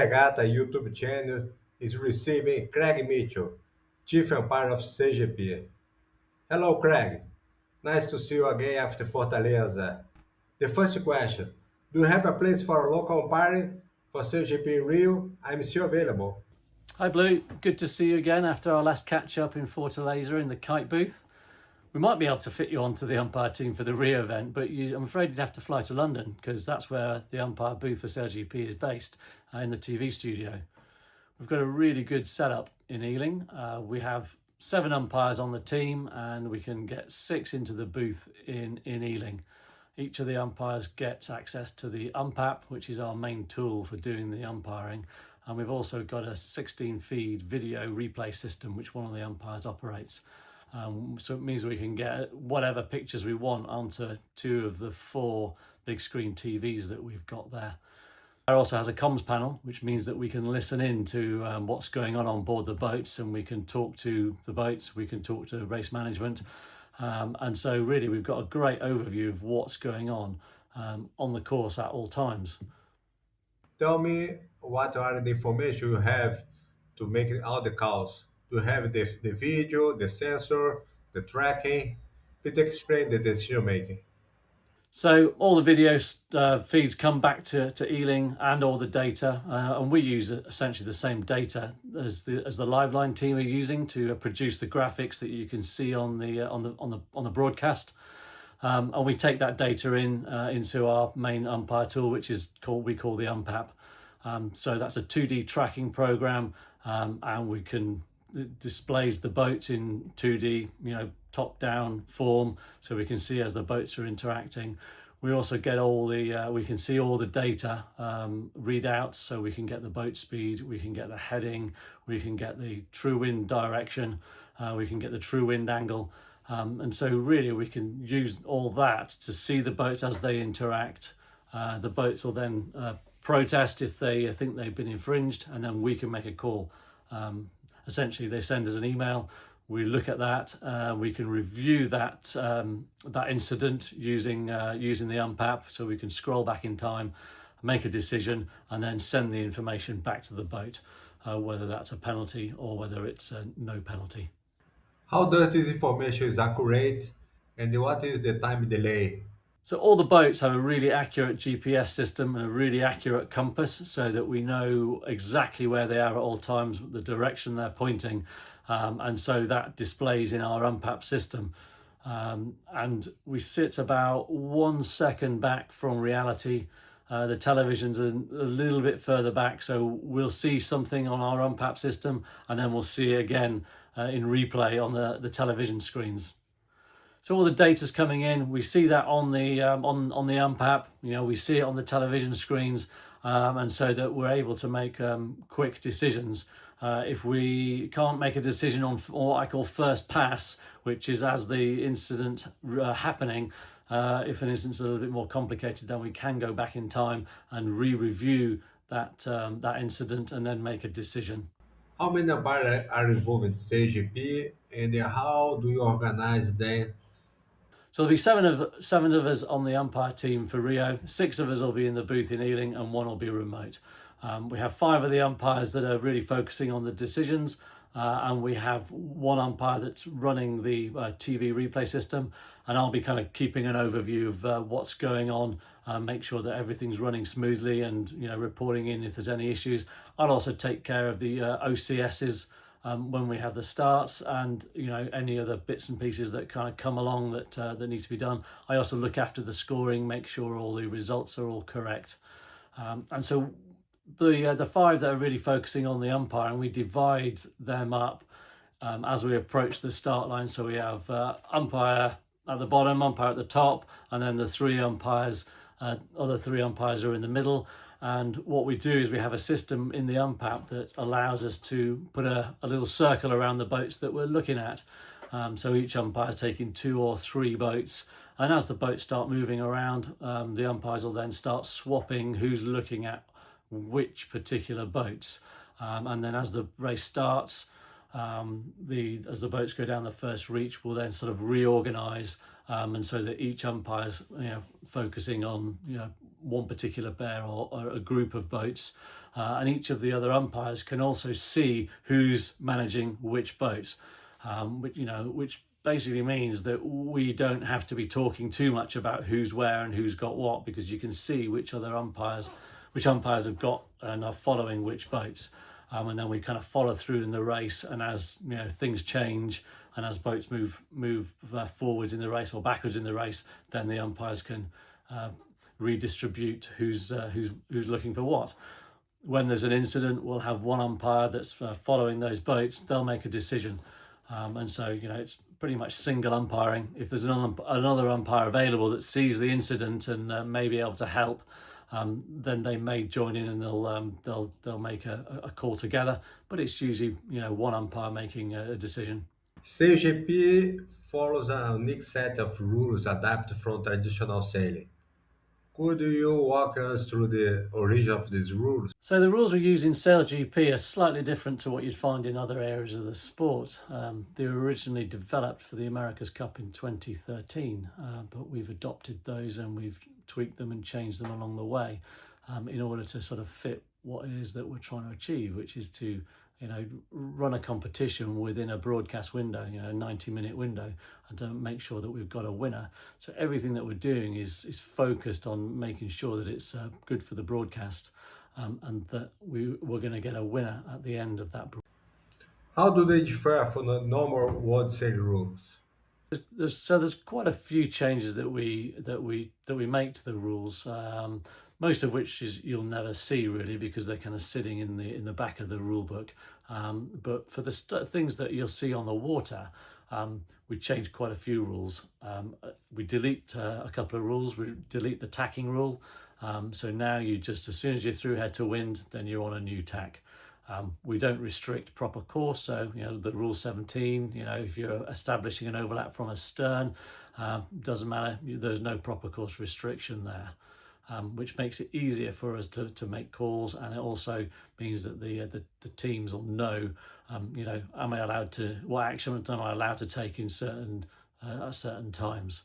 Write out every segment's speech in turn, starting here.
Regata YouTube channel is receiving Craig Mitchell, Chief Umpire of SailGP. Hello, Craig. Nice to see you again after Fortaleza. The first question, do you have a place for local umpiring for SailGP Rio? I'm still available. Hi Blue, good to see you again after our last catch up in Fortaleza in the kite booth. We might be able to fit you onto the umpire team for the Rio event, but I'm afraid you'd have to fly to London because that's where the umpire booth for SailGP is based, in the TV studio. We've got a really good setup in Ealing. We have 7 umpires on the team and we can get 6 into the booth in Ealing. Each of the umpires gets access to the Umpap, which is our main tool for doing the umpiring. And we've also got a 16 feed video replay system, which one of the umpires operates. So it means we can get whatever pictures we want onto 2 of the 4 big screen TVs that we've got there. It also has a comms panel, which means that we can listen in to what's going on board the boats, and we can talk to the boats, we can talk to race management. And so really we've got a great overview of what's going on the course at all times. Tell me what are the information you have to make all the calls. Do you have the video, the sensor, the tracking? Please explain the decision making. So all the video feeds come back to Ealing and all the data, and we use essentially the same data as the Liveline team are using to produce the graphics that you can see on the broadcast. And we take that data into our main umpire tool, which is we call the Umpap. So that's a 2D tracking program, and it displays the boats in 2D, top-down form, so we can see as the boats are interacting. We also get we can see all the data readouts, so we can get the boat speed, we can get the heading, we can get the true wind direction, we can get the true wind angle. And so really we can use all that to see the boats as they interact. The boats will then protest if they think they've been infringed, and then we can make a call. Essentially they send us an email, we look at that, we can review that incident using the Umpap, so we can scroll back in time, make a decision, and then send the information back to the boat, whether that's a penalty or whether it's no penalty. How does this information is accurate and what is the time delay? So all the boats have a really accurate GPS system and a really accurate compass, so that we know exactly where they are at all times, the direction they're pointing, and so that displays in our Umpap system. And we sit about 1 second back from reality. The television's a little bit further back, so we'll see something on our Umpap system and then we'll see it again in replay on the television screens. So all the data's coming in, we see that on the Umpap, we see it on the television screens, and so that we're able to make quick decisions. If we can't make a decision on what I call first pass, which is as the incident happening, if an incident's a little bit more complicated, then we can go back in time and re-review that incident and then make a decision. How many umpires are involved in CGP and how do you organize them? So there'll be seven of us on the umpire team for Rio. 6 of us will be in the booth in Ealing and 1 will be remote. We have 5 of the umpires that are really focusing on the decisions, and we have 1 umpire that's running the TV replay system, and I'll be kind of keeping an overview of what's going on, make sure that everything's running smoothly, and reporting in if there's any issues. I'll also take care of the OCSs when we have the starts, and any other bits and pieces that kind of come along that need to be done. I also look after the scoring, make sure all the results are all correct, and so the 5 that are really focusing on the umpire, and we divide them up as we approach the start line. So we have umpire at the bottom, umpire at the top, and then the 3 umpires, other 3 umpires are in the middle. And what we do is we have a system in the Umpap that allows us to put a little circle around the boats that we're looking at. So each umpire is taking 2 or 3 boats, and as the boats start moving around, the umpires will then start swapping who's looking at which particular boats. And then as the race starts, as the boats go down the first reach, we'll then sort of reorganize, and so that each umpire's focusing on one particular pair or a group of boats, and each of the other umpires can also see who's managing which boat, which basically means that we don't have to be talking too much about who's where and who's got what, because you can see which umpires have got and are following which boats. And then we kind of follow through in the race, and as things change and as boats move forwards in the race or backwards in the race, then the umpires can redistribute who's looking for what. When there's an incident, we'll have one umpire that's following those boats. They'll make a decision, and so it's pretty much single umpiring. If there's another umpire available that sees the incident and may be able to help, then they may join in and they'll make a call together. But it's usually one umpire making a decision. SailGP follows a unique set of rules adapted from traditional sailing. Could you walk us through the origin of these rules? So the rules we use in SailGP are slightly different to what you'd find in other areas of the sport. They were originally developed for the America's Cup in 2013, but we've adopted those and we've tweaked them and changed them along the way in order to sort of fit what it is that we're trying to achieve, which is to run a competition within a broadcast window, a 90-minute window, and to make sure that we've got a winner. So everything that we're doing is focused on making sure that it's good for the broadcast, and that we're going to get a winner at the end of that. How do they differ from the normal world sailing rules? There's quite a few changes that we make to the rules. Most of which you'll never see really, because they're kind of sitting in the back of the rule book. But for the things that you'll see on the water, we changed quite a few rules. We delete a couple of rules. We delete the tacking rule. So now you just, as soon as you're through head to wind, then you're on a new tack. We don't restrict proper course, so the rule 17, if you're establishing an overlap from a stern, doesn't matter, there's no proper course restriction there, which makes it easier for us to make calls, and it also means that the teams will know, am I allowed to, what action am I allowed to take in certain at certain times.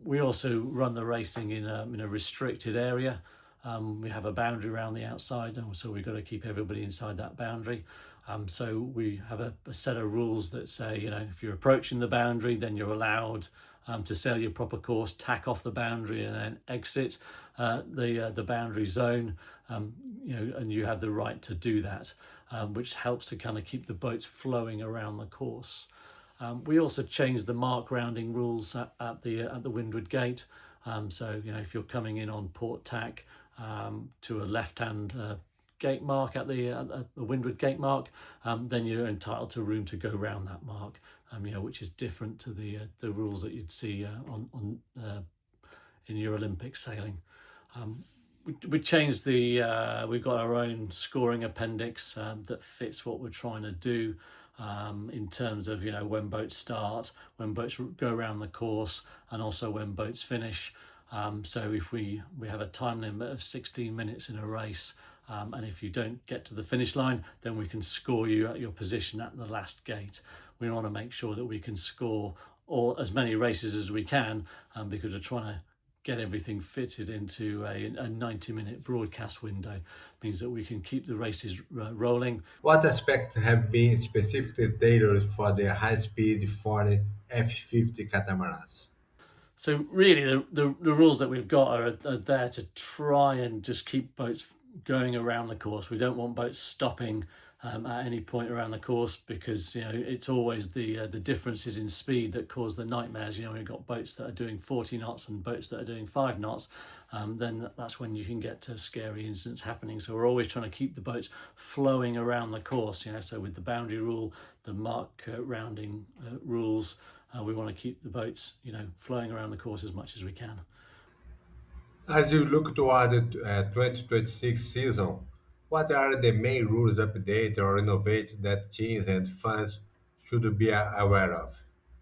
We also run the racing in a restricted area. We have a boundary around the outside, and so we've got to keep everybody inside that boundary. So we have a set of rules that say, if you're approaching the boundary, then you're allowed to sail your proper course, tack off the boundary, and then exit the boundary zone. And you have the right to do that, which helps to kind of keep the boats flowing around the course. We also changed the mark rounding rules at the windward gate. So if you're coming in on port tack to a left-hand gate mark at the windward gate mark, then you're entitled to room to go round that mark, which is different to the rules that you'd see in your Olympic sailing. We changed we've got our own scoring appendix that fits what we're trying to do, in terms of when boats start, when boats go around the course, and also when boats finish. So if we have a time limit of 16 minutes in a race, and if you don't get to the finish line, then we can score you at your position at the last gate. We want to make sure that we can score as many races as we can, because we're trying to get everything fitted into a 90-minute broadcast window. Means that we can keep the races rolling. What aspects have been specifically tailored for the high-speed 40 F50 catamarans? So really, the rules that we've got are there to try and just keep boats going around the course. We don't want boats stopping at any point around the course, because it's always the differences in speed that cause the nightmares. We've got boats that are doing 40 knots and boats that are doing 5 knots. Then that's when you can get to scary incidents happening. So we're always trying to keep the boats flowing around the course. So with the boundary rule, the mark rounding rules, we want to keep the boats, flowing around the course as much as we can. As you look toward the 2026 season, what are the main rules updated or innovated that teams and fans should be aware of?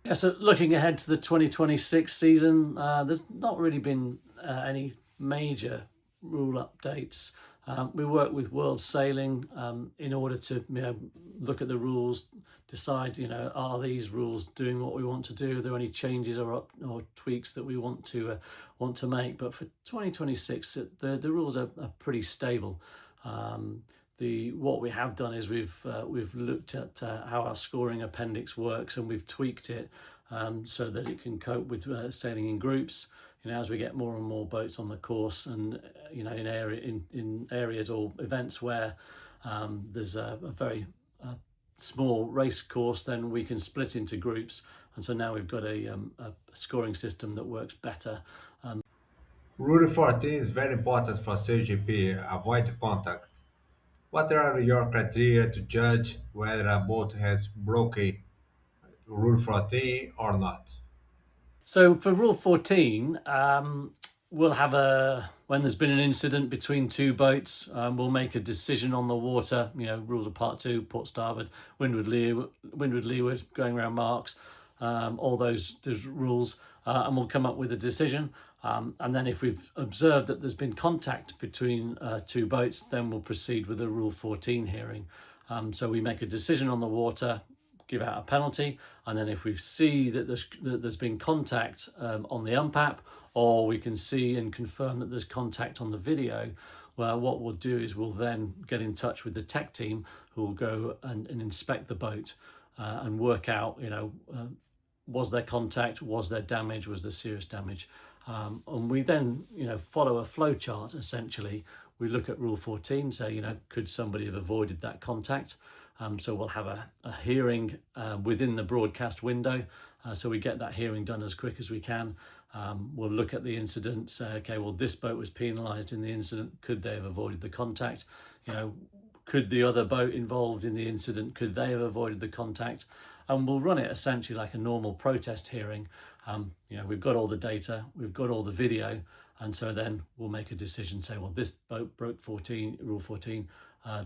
Yeah, so looking ahead to the 2026 season, there's not really been any major rule updates. We work with World Sailing in order to look at the rules, decide are these rules doing what we want to do? Are there any changes or tweaks that we want to make? But for 2026, the rules are pretty stable. What we have done is we've looked at how our scoring appendix works, and we've tweaked it so that it can cope with sailing in groups. As we get more and more boats on the course, and in areas or events where there's a very small race course, then we can split into groups, and so now we've got a scoring system that works better. Rule 14 is very important for SailGP. Avoid contact. What are your criteria to judge whether a boat has broken Rule 14 or not? So for Rule 14, we'll have when there's been an incident between two boats, we'll make a decision on the water. Rules of Part 2, port starboard, windward leeward, going around marks, all those rules, and we'll come up with a decision. And then if we've observed that there's been contact between two boats, then we'll proceed with a Rule 14 hearing. So we make a decision on the water, give out a penalty, and then if we see that there's been contact on the UmpApp, or we can see and confirm that there's contact on the video, well, what we'll do is we'll then get in touch with the tech team, who will go and inspect the boat and work out, was there contact, was there damage, was there serious damage, and we then follow a flow chart. Essentially, we look at Rule 14, say could somebody have avoided that contact. So we'll have a hearing within the broadcast window, so we get that hearing done as quick as we can. We'll look at the incident, say, okay, well, this boat was penalised in the incident. Could they have avoided the contact? Could the other boat involved in the incident, could they have avoided the contact? And we'll run it essentially like a normal protest hearing. We've got all the data, we've got all the video, and so then we'll make a decision, say, well, this boat broke Rule 14,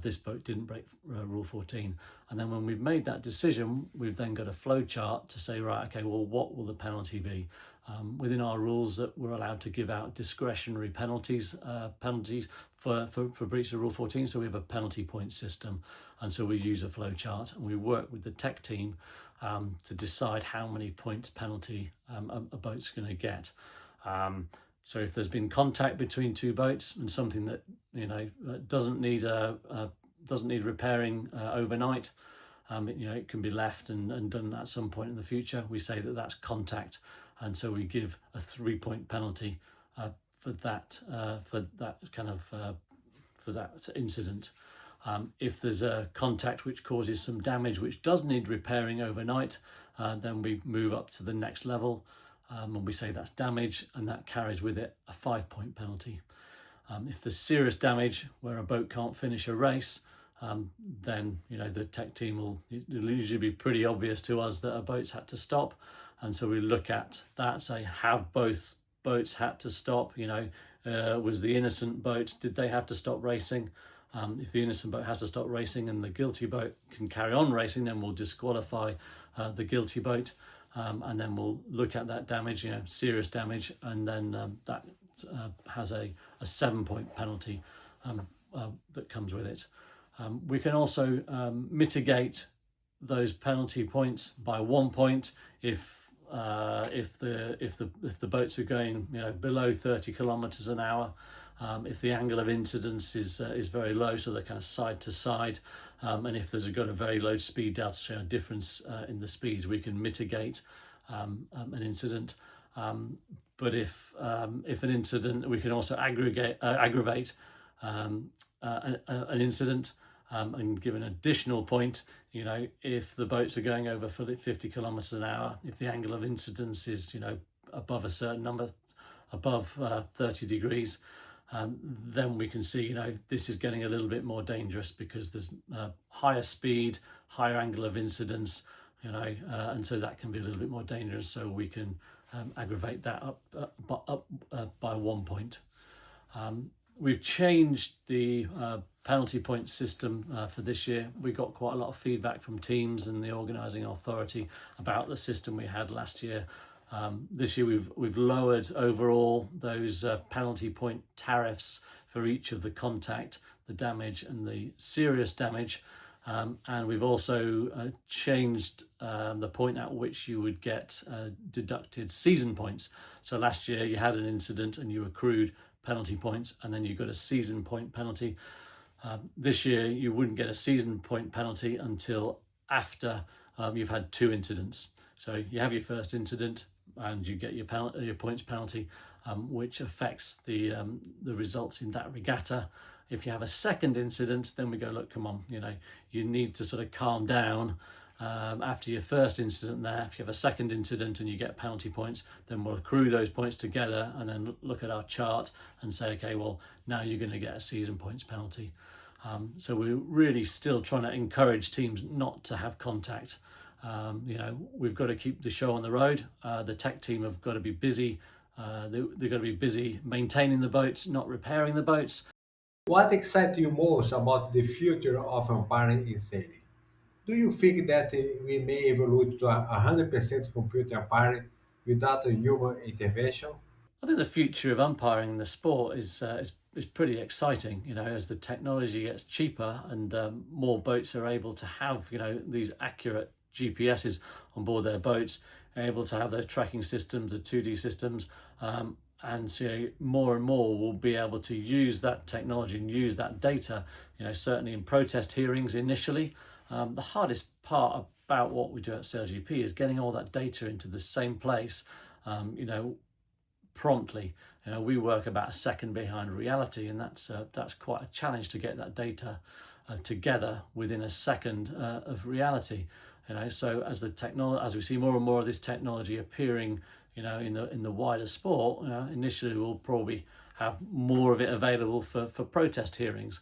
this boat didn't break Rule 14. And then when we've made that decision, we've then got a flow chart to say, right, okay, well, what will the penalty be? Within our rules, that we're allowed to give out discretionary penalties for breach of Rule 14. So we have a penalty point system, and so we use a flow chart, and we work with the tech team to decide how many points penalty a boat's going to get. So if there's been contact between two boats and something that doesn't need repairing overnight, it can be left and done at some point in the future, we say that that's contact, and so we give a 3-point penalty for that incident. If there's a contact which causes some damage which does need repairing overnight, then we move up to the next level. And we say that's damage, and that carries with it a 5-point penalty. If there's serious damage where a boat can't finish a race, then the tech team it'll usually be pretty obvious to us that a boat's had to stop, and so we look at that, say, have both boats had to stop? Was the innocent boat, did they have to stop racing? If the innocent boat has to stop racing and the guilty boat can carry on racing, then we'll disqualify the guilty boat. And then we'll look at that damage, serious damage, and then that has a 7-point penalty that comes with it. We can also mitigate those penalty points by 1 point if the boats are going below 30 kilometers an hour. If the angle of incidence is very low, so they're kind of side to side, and if there's got a very low speed delta, so a difference in the speeds, we can mitigate an incident. But if an incident, we can also aggravate an incident and give an additional point. If the boats are going over 50 kilometers an hour, if the angle of incidence is above a certain number, above 30 degrees. Then we can see, this is getting a little bit more dangerous because there's higher speed, higher angle of incidence, and so that can be a little bit more dangerous. So we can aggravate that up by 1 point. We've changed the penalty point system for this year. We got quite a lot of feedback from teams and the organising authority about the system we had last year. This year we've lowered overall those penalty point tariffs for each of the contact, the damage and the serious damage, and we've also changed the point at which you would get deducted season points. So last year you had an incident and you accrued penalty points, and then you got a season point penalty. This year, you wouldn't get a season point penalty until after you've had 2 incidents. So you have your first incident and you get your points penalty, which affects the results in that regatta. If you have a second incident, then we go, look, come on, you need to sort of calm down. After your first incident there, if you have a second incident and you get penalty points, then we'll accrue those points together and then look at our chart and say, okay, well, now you're going to get a season points penalty. So we're really still trying to encourage teams not to have contact. We've got to keep the show on the road. The tech team have got to be busy. They've got to be busy maintaining the boats, not repairing the boats. What excites you most about the future of umpiring in sailing? Do you think that we may evolve to 100% computer umpiring without a human intervention? I think the future of umpiring in the sport is pretty exciting. As the technology gets cheaper and more boats are able to have these accurate GPSs on board their boats, able to have those tracking systems, the 2D systems, and so more and more will be able to use that technology and use that data. Certainly in protest hearings initially, the hardest part about what we do at SailGP is getting all that data into the same place. Promptly. We work about a second behind reality, and that's quite a challenge to get that data together within a second of reality. So as we see more and more of this technology appearing, in the wider sport, initially we'll probably have more of it available for protest hearings,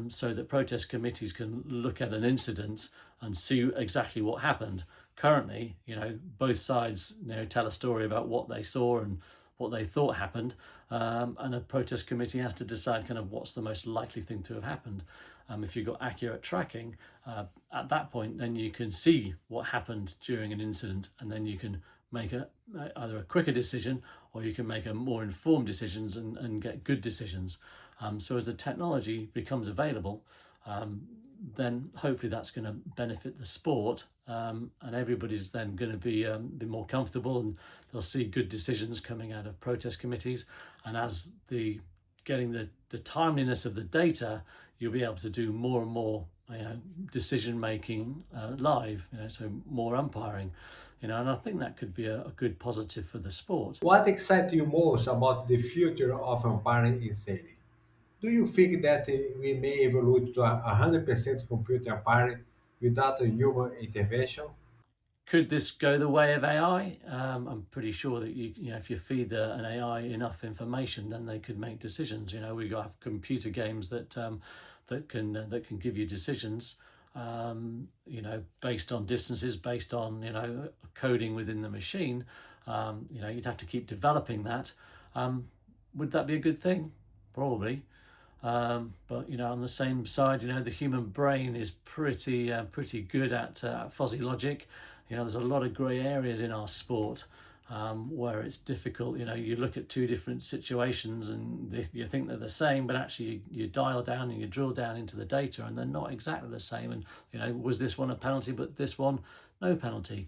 so that protest committees can look at an incident and see exactly what happened. Currently, both sides tell a story about what they saw and what they thought happened, and a protest committee has to decide kind of what's the most likely thing to have happened. If you've got accurate tracking, at that point, then you can see what happened during an incident, and then you can make either a quicker decision or you can make a more informed decisions and get good decisions. So as the technology becomes available, then hopefully that's going to benefit the sport, and everybody's then going to be more comfortable, and they'll see good decisions coming out of protest committees. And as getting the timeliness of the data, you'll be able to do more and more decision making live, so more umpiring, and I think that could be a good positive for the sport. What excites you most about the future of umpiring in sailing? Do you think that we may evolve to 100% computer umpiring without a human intervention? Could this go the way of AI? I'm pretty sure that if you feed an AI enough information, then they could make decisions. We have computer games that can give you decisions, based on distances, based on coding within the machine. You'd have to keep developing that. Would that be a good thing? Probably. But on the same side, the human brain is pretty good at fuzzy logic. There's a lot of grey areas in our sport, where it's difficult. You look at two different situations and you think they're the same, but actually you dial down and you drill down into the data and they're not exactly the same. And was this one a penalty, but this one no penalty?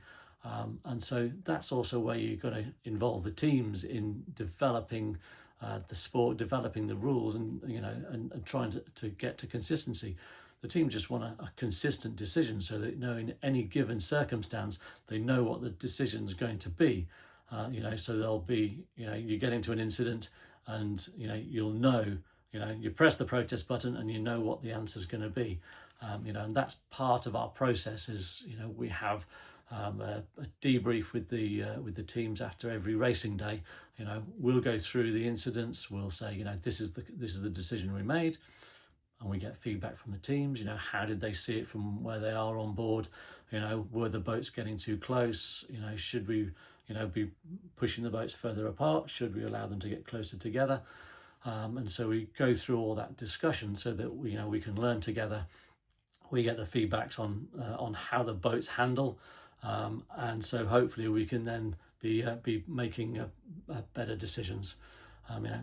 And so that's also where you've got to involve the teams in developing the sport, developing the rules, and trying to get to consistency. The team just want a consistent decision, so that in any given circumstance they know what the decision is going to be. So there'll be you get into an incident and you'll know you press the protest button and you know what the answer is going to be. And that's part of our process. Is we have a debrief with the teams after every racing day. We'll go through the incidents. We'll say, this is the decision we made, and we get feedback from the teams. How did they see it from where they are on board? Were the boats getting too close? Should we be pushing the boats further apart? Should we allow them to get closer together? And so we go through all that discussion so that we can learn together. We get the feedbacks on how the boats handle. And so hopefully we can then be making better decisions.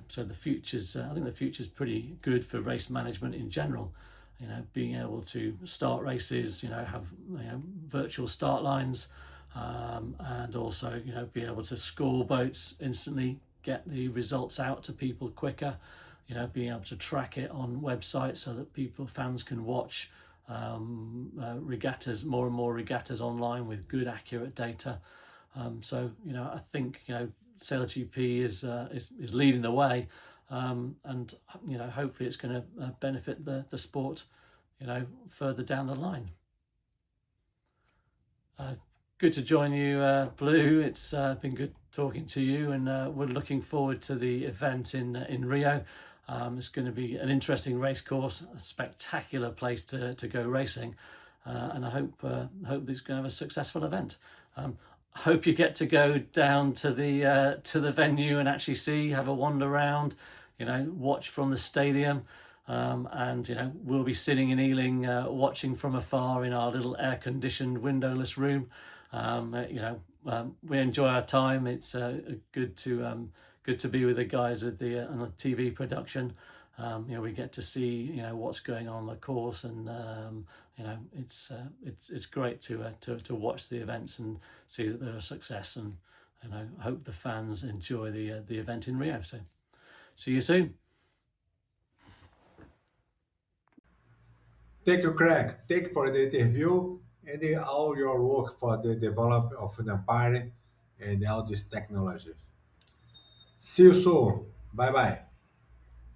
So the future's I think the future's pretty good for race management in general. Being able to start races, have virtual start lines, and also be able to score boats instantly, get the results out to people quicker. being able to track it on websites so that fans can watch regattas, more and more regattas online with good, accurate data. So I think SailGP is leading the way, and hopefully it's going to benefit the sport, further down the line. Good to join you, Blue. It's been good talking to you, and we're looking forward to the event in Rio. It's going to be an interesting race course, a spectacular place to go racing, and I hope it's going to have a successful event. I hope you get to go down to the venue and actually have a wander around, watch from the stadium. And we'll be sitting in Ealing watching from afar in our little air-conditioned windowless room. We enjoy our time. It's good to be with the guys with on the TV production. We get to see what's going on the course, and it's great to watch the events and see that they're a success, and I hope the fans enjoy the event in Rio. So see you soon. Thank you, Craig. Thank you for the interview and all your work for the development of an Umpire and all this technology. See you soon. Bye bye.